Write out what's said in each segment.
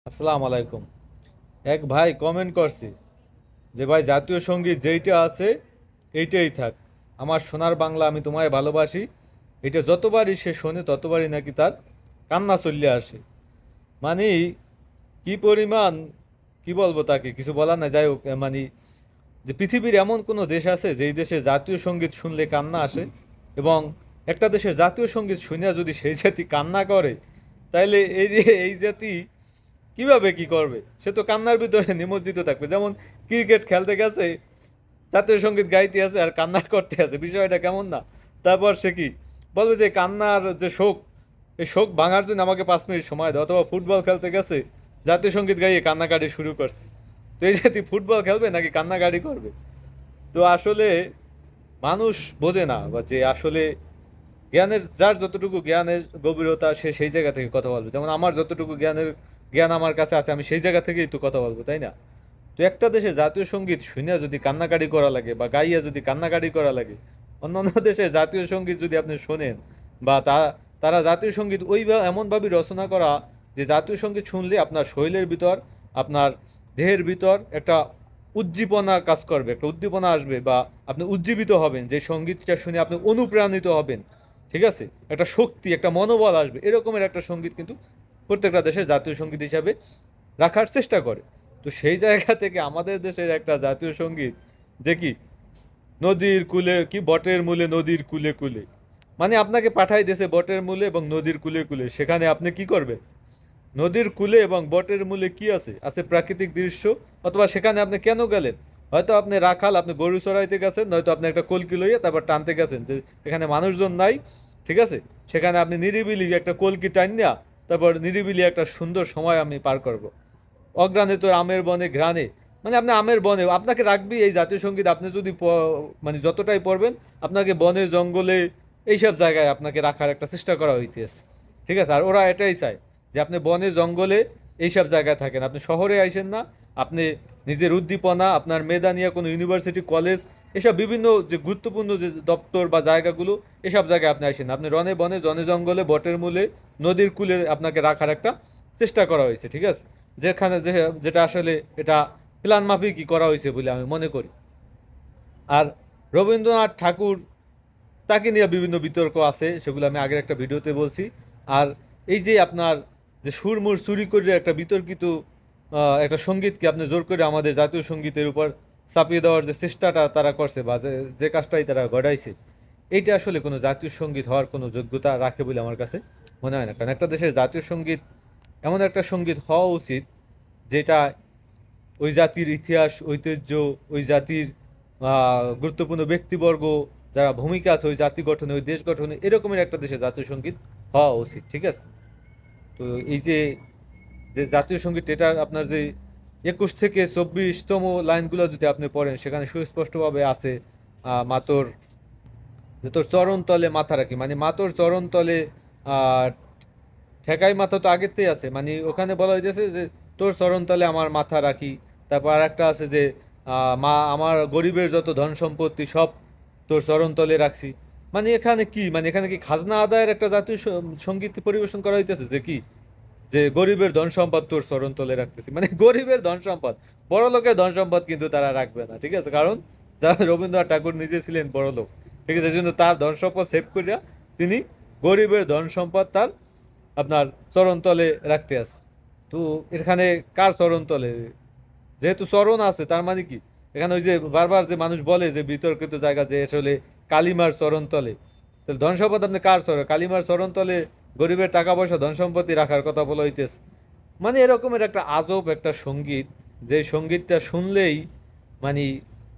আসসালামু আলাইকুম। এক ভাই কমেন্ট করছি যে ভাই জাতীয় সঙ্গীত যেইটা আছে এইটাই থাক। আমার সোনার বাংলা আমি তোমায় ভালোবাসি, এটা যতবারই সে শোনে ততবারই নাকি তার কান্না চলে আসে। মানে কি পরিমাণ, কি বলবো, তাকে কিছু বলার না। যাই হোক, মানে যে পৃথিবীর এমন কোনো দেশ আছে যেই দেশে জাতীয় সঙ্গীত শুনলে কান্না আসে, এবং একটা দেশের জাতীয় সঙ্গীত শুনিয়া যদি সেই জাতি কান্না করে, তাইলে এই যে এই জাতি কিভাবে কি করবে? সে তো কান্নার ভিতরে নিমজ্জিত থাকবে। যেমন ক্রিকেট খেলতে গেছে, জাতীয় সঙ্গীত গাইতে আছে আর কান্না করতে আছে, বিষয়টা কেমন না? তারপর সে কি বলবে যে কান্নার যে শোক, এই শোক ভাঙার জন্য আমাকে 5 মিনিট সময় দাও। অথবা ফুটবল খেলতে গেছে, জাতীয় সঙ্গীত গাইয়ে কান্নাকাটি শুরু করছে। তো এই জাতি ফুটবল খেলবে নাকি কান্নাকাটি করবে? তো আসলে মানুষ বোঝে না, বা যে আসলে জ্ঞানের যার যতটুকু জ্ঞানের গভীরতা সে সেই জায়গা থেকে কথা বলবে। যেমন আমার যতটুকু জ্ঞান আমার কাছে আছে, আমি সেই জায়গা থেকেই তো কথা বলবো, তাই না? তো একটা দেশে জাতীয় সঙ্গীত শুনিয়া যদি কান্নাকাটি করা লাগে বা গাইয়া যদি কান্নাকাটি করা লাগে, অন্যান্য দেশে জাতীয় সঙ্গীত যদি আপনি শোনেন, বা তারা জাতীয় সঙ্গীত এমনভাবে রচনা করা যে জাতীয় সঙ্গীত শুনলে আপনার শরীরের ভিতর, আপনার দেহের ভিতর একটা উজ্জীবনা কাজ করবে, একটা উদ্দীপনা আসবে, বা আপনি উজ্জীবিত হবেন, যে সঙ্গীতটা শুনে আপনি অনুপ্রাণিত হবেন। ঠিক আছে, একটা শক্তি, একটা মনোবল আসবে, এরকমের একটা সঙ্গীত কিন্তু প্রত্যেকটা দেশের জাতীয় সঙ্গীত হিসাবে রাখার চেষ্টা করে। তো সেই জায়গা থেকে আমাদের দেশের একটা জাতীয় সঙ্গীত যে কি নদীর কূলে, কি বটের মূলে নদীর কূলে কূলে, মানে আপনাকে পাঠাই দেশে বটের মূলে এবং নদীর কূলে কূলে, সেখানে আপনি কি করবেন? নদীর কূলে এবং বটের মূলে কি আছে? আছে প্রাকৃতিক দৃশ্য। অথবা সেখানে আপনি কেন গেলেন? হয়তো আপনি রাখাল, আপনি গরু চড়াইতে গেছেন, নয়তো আপনি একটা কলকি লইয়া তারপর টানতে গেছেন, যে এখানে মানুষজন নাই। ঠিক আছে, সেখানে আপনি নিরিবিলি একটা কলকি টান নেয়া, তারপর নিরিবিলি একটা সুন্দর সময় আমি পার করব। অঘ্রাণে তোর আমের বনে ঘ্রাণে, মানে আপনি আমের বনে আপনাকে রাখবি এই জাতীয় সঙ্গীত। আপনি যদি মানে যতটাই পড়বেন, আপনাকে বনে জঙ্গলে এইসব জায়গায় আপনাকে রাখার একটা চেষ্টা করা হইতেছে। ঠিক আছে, আর ওরা এটাই চায় যে আপনি বনে জঙ্গলে এইসব জায়গায় থাকেন, আপনি শহরে আইসেন না। আপনি নিজের উদ্দীপনা, আপনার মেধা নিয়ে কোনো ইউনিভার্সিটি, কলেজ, এসব বিভিন্ন যে গুরুত্বপূর্ণ যে দপ্তর বা জায়গাগুলো, এসব জায়গায় আপনি আসেন। আপনি রনে বনে জনে জঙ্গলে বটের মূলে নদীর কূলে আপনাকে রাখার একটা চেষ্টা করা হয়েছে। ঠিক আছে, যেখানে যেটা আসলে এটা প্ল্যান মাফিকই করা হয়েছে বলে আমি মনে করি। আর রবীন্দ্রনাথ ঠাকুর, তাকে নিয়ে বিভিন্ন বিতর্ক আছে, সেগুলো আমি আগের একটা ভিডিওতে বলছি। আর এই যে আপনার যে সুরমুর চুরি করে একটা বিতর্কিত একটা সঙ্গীতকে আপনি জোর করে আমাদের জাতীয় সঙ্গীতের উপর চাপিয়ে দেওয়ার যে চেষ্টাটা তারা করছে, বা যে যে কাজটাই তারা ঘটাইছে, এইটা আসলে কোনো জাতীয় সঙ্গীত হওয়ার কোনো যোগ্যতা রাখে বলে আমার কাছে মনে হয় না। কারণ একটা দেশের জাতীয় সঙ্গীত এমন একটা সঙ্গীত হওয়া উচিত যেটা ওই জাতির ইতিহাস, ঐতিহ্য, ওই জাতির গুরুত্বপূর্ণ ব্যক্তিবর্গ যারা ভূমিকা আছে ওই জাতি গঠনে, ওই দেশ গঠনে, এরকমের একটা দেশে জাতীয় সঙ্গীত হওয়া উচিত। ঠিক আছে, তো এই যে যে জাতীয় সঙ্গীত, এটা আপনার যে 21 থেকে 24তম লাইনগুলো যদি আপনি পড়েন, সেখানে সুস্পষ্টভাবে আছে মাতর, যে তোর চরণ তলে মাথা রাখি, মানে মাতর চরণ তলে আহ ঠেকাই মাথা তো আগেতেই আছে, মানে ওখানে বলা হয়েছে যে তোর চরণতলে আমার মাথা রাখি। তারপর আর একটা আছে যে মা আমার গরিবের যত ধন সম্পত্তি সব তোর চরণতলে রাখছি। মানে এখানে কি, মানে এখানে কি খাজনা আদায়ের একটা জাতীয় সঙ্গীত পরিবেশন করা হইতেছে, যে কি যে গরিবের ধন সম্পদ তোর চরণতলে রাখতেছি, মানে গরিবের ধন সম্পদ, বড় লোকের ধন সম্পদ কিন্তু তারা রাখবে না। ঠিক আছে, কারণ যা রবীন্দ্রনাথ ঠাকুর নিজে ছিলেন বড় লোক। ঠিক আছে, এই জন্য তার ধন সম্পদ সেভ করিয়া তিনি গরিবের ধন সম্পদ তার আপনার চরণতলে রাখতে আছে। তো এখানে কার চরণতলে? যেহেতু চরণ আছে, তার মানে কি এখানে ওই যে বারবার যে মানুষ বলে যে বিতর্কিত জায়গা যে আসলে কালিমার চরণতলে, তাহলে ধন সম্পদ আপনি কার চরণ? কালিমার চরণতলে গরিবের টাকা পয়সা ধন সম্পত্তি রাখার কথা বলা হইতেছে। মানে এরকমের একটা আজব একটা সঙ্গীত, যে সঙ্গীতটা শুনলেই মানে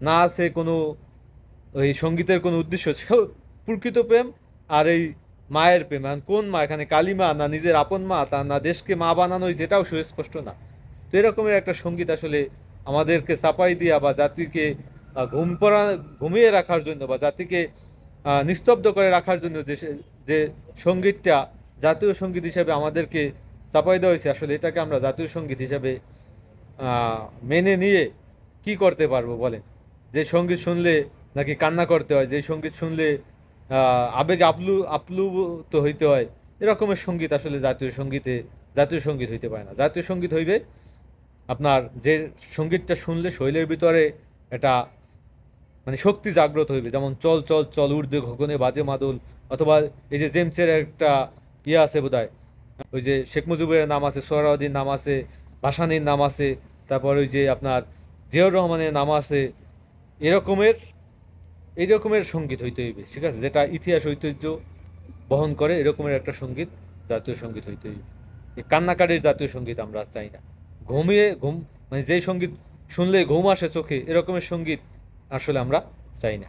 না আছে কোনো, ওই সঙ্গীতের কোনো উদ্দেশ্য প্রকৃত প্রেম আর এই মায়ের প্রেম। এখন কোন মা এখানে, কালী মা না নিজের আপন মা, তা না দেশকে মা বানানো হয়েছে, এটাও সুস্পষ্ট না। তো এরকমের একটা সঙ্গীত আসলে আমাদেরকে চাপাই দিয়া বা জাতিকে ঘুমিয়ে রাখার জন্য, বা জাতিকে নিস্তব্ধ করে রাখার জন্য যে সঙ্গীতটা জাতীয় সঙ্গীত হিসাবে আমাদেরকে চাপাই দেওয়া হয়েছে, আসলে এটাকে আমরা জাতীয় সঙ্গীত হিসাবে মেনে নিয়ে কি করতে পারবো বলেন? যে সঙ্গীত শুনলে নাকি কান্না করতে হয়, যে সঙ্গীত শুনলে আবেগে আপ্লুত হইতে হয়, এরকমের সঙ্গীত আসলে জাতীয় সঙ্গীতে জাতীয় সঙ্গীত হইতে পারে না। জাতীয় সঙ্গীত হইবে আপনার যে সঙ্গীতটা শুনলে শৈলের ভিতরে এটা মানে শক্তি জাগ্রত হইবে, যেমন চল চল চল ঊর্ধ্বে গগনে বাজে মাদল, অথবা এই যে জেমসের একটা ইয়ে আছে বোধহয়, ওই যে শেখ মুজিবের নাম আছে, সোহরাওয়ার্দীর নাম আছে, ভাসানীর নাম আছে, তারপর ওই যে আপনার জিয়াউর রহমানের নাম আছে, এরকমের এইরকমের সঙ্গীত হইতে হইবে, ঠিক আছে, যেটা ইতিহাস ঐতিহ্য বহন করে, এরকমের একটা সঙ্গীত জাতীয় সঙ্গীত হইতে হইবে। এই কান্নাকাটির জাতীয় সঙ্গীত আমরা চাই না। ঘুম মানে যেই সঙ্গীত শুনলে ঘুম আসে চোখে, এরকমের সঙ্গীত আসলে আমরা চাই না।